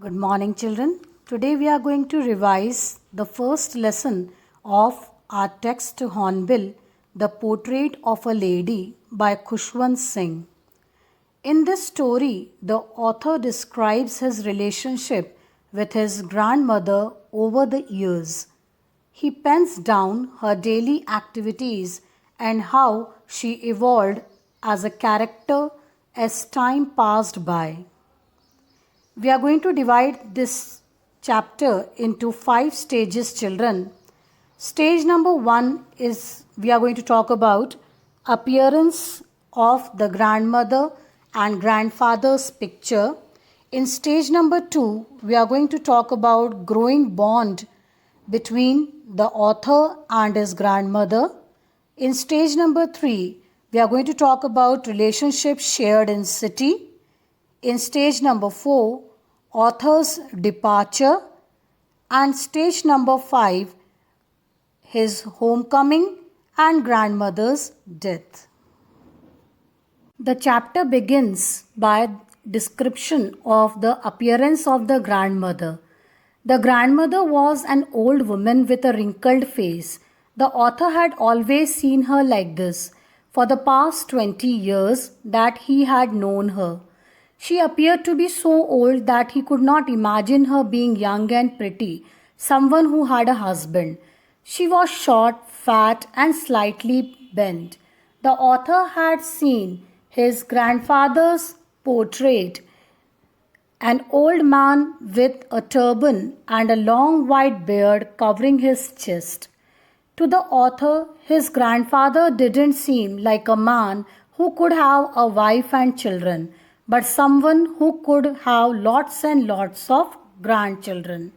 Good morning, children. Today we are going to revise the first lesson of our text Hornbill, The Portrait of a Lady by Khushwant Singh. In this story, the author describes his relationship with his grandmother over the years. He pens down her daily activities and how she evolved as a character as time passed by. We are going to divide this chapter into 5 stages, children. Stage number 1 is we are going to talk about appearance of the grandmother and grandfather's picture. In stage number 2, we are going to talk about growing bond between the author and his grandmother. In stage number 3, we are going to talk about relationships shared in city. In stage number 4, author's departure, and stage number 5, his homecoming and grandmother's death. The chapter begins by description of the appearance of the grandmother. The grandmother was an old woman with a wrinkled face. The author had always seen her like this for the past 20 years that he had known her. She appeared to be so old that he could not imagine her being young and pretty, someone who had a husband. She was short, fat, and slightly bent. The author had seen his grandfather's portrait, an old man with a turban and a long white beard covering his chest. To the author, his grandfather didn't seem like a man who could have a wife and children, but someone who could have lots and lots of grandchildren.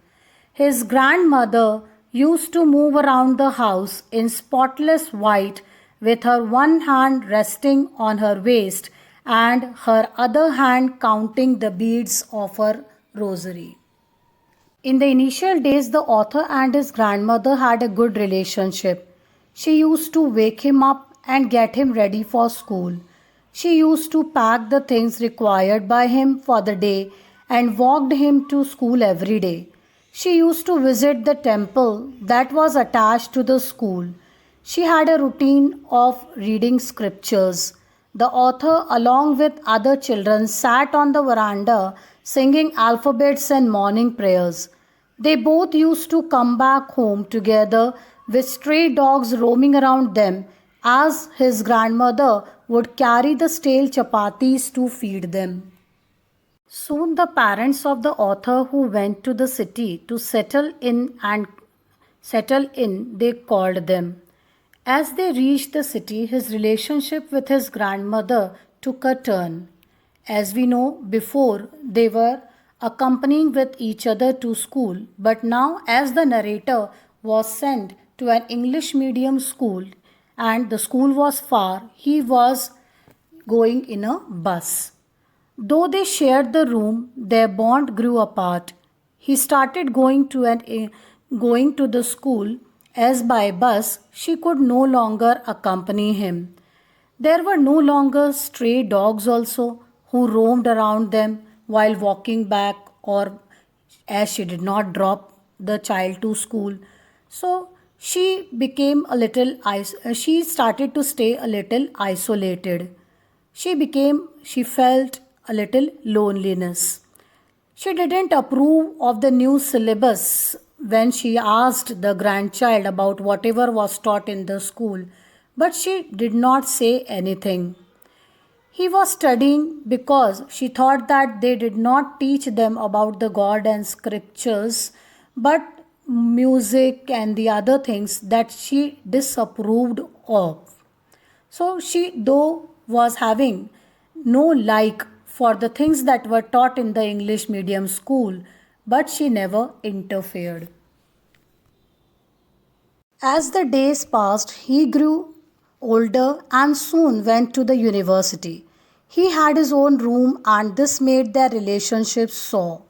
His grandmother used to move around the house in spotless white with her one hand resting on her waist and her other hand counting the beads of her rosary. In the initial days, the author and his grandmother had a good relationship. She used to wake him up and get him ready for school. She used to pack the things required by him for the day and walked him to school every day. She used to visit the temple that was attached to the school. She had a routine of reading scriptures. The author, along with other children, sat on the veranda singing alphabets and morning prayers. They both used to come back home together with stray dogs roaming around them as his grandmother would carry the stale chapatis to feed them. Soon the parents of the author who went to the city to settle in, they called them. As they reached the city, his relationship with his grandmother took a turn. As we know, before they were accompanying with each other to school, but now as the narrator was sent to an English medium school and the school was far, he was going in a bus. Though they shared the room, their bond grew apart. He started going to the school as by bus she could no longer accompany him. There were no longer stray dogs also who roamed around them while walking back, or as she did not drop the child to school. So she started to stay a little isolated. She felt a little loneliness. She didn't approve of the new syllabus when she asked the grandchild about whatever was taught in the school, but she did not say anything. He was studying because she thought that they did not teach them about the God and scriptures, but music and the other things that she disapproved of. So she, though, was having no like for the things that were taught in the English medium school, but she never interfered. As the days passed, he grew older and soon went to the university. He had his own room and this made their relationship sour,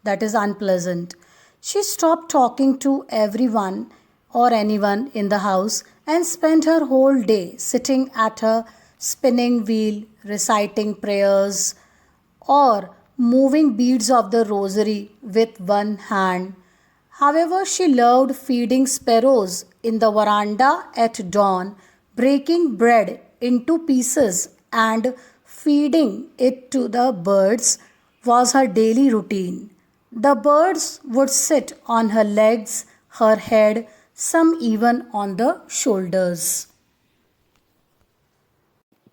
that is unpleasant. She stopped talking to everyone or anyone in the house and spent her whole day sitting at her spinning wheel, reciting prayers, or moving beads of the rosary with one hand. However, she loved feeding sparrows in the veranda at dawn, breaking bread into pieces and feeding it to the birds was her daily routine. The birds would sit on her legs, her head, some even on the shoulders.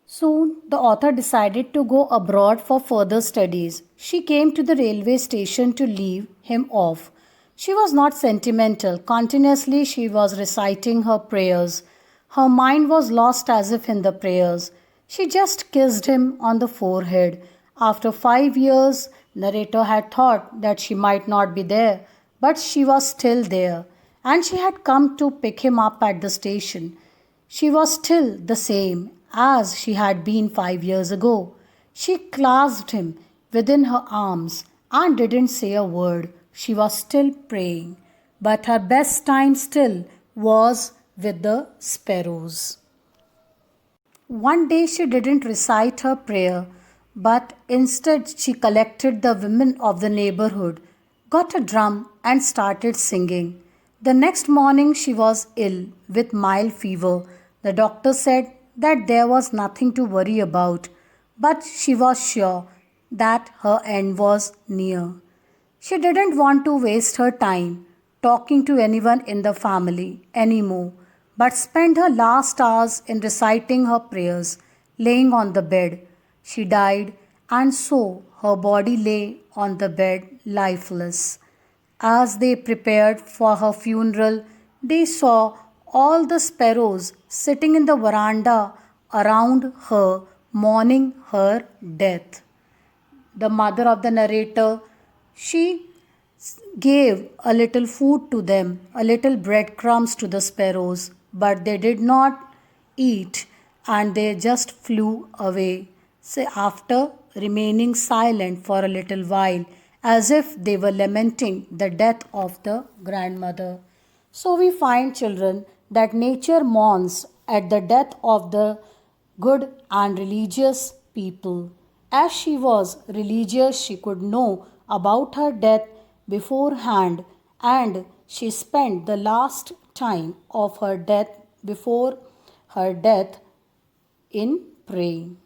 Soon, the author decided to go abroad for further studies. She came to the railway station to leave him off. She was not sentimental. Continuously, she was reciting her prayers. Her mind was lost as if in the prayers. She just kissed him on the forehead. After 5 years, narrator had thought that she might not be there, but she was still there, and she had come to pick him up at the station. She was still the same as she had been 5 years ago. She clasped him within her arms and didn't say a word. She was still praying, but her best time still was with the sparrows. One day she didn't recite her prayer, but instead she collected the women of the neighborhood, got a drum, and started singing. The next morning she was ill with mild fever. The doctor said that there was nothing to worry about, but she was sure that her end was near. She didn't want to waste her time talking to anyone in the family anymore, but spent her last hours in reciting her prayers, laying on the bed. She died, and so her body lay on the bed lifeless. As they prepared for her funeral, they saw all the sparrows sitting in the veranda around her, mourning her death. The mother of the narrator, she gave a little food to them, a little breadcrumbs to the sparrows, but they did not eat and they just flew away. So after remaining silent for a little while, as if they were lamenting the death of the grandmother. So we find, children, that nature mourns at the death of the good and religious people. As she was religious, she could know about her death beforehand, and she spent the last time of her death before her death in praying.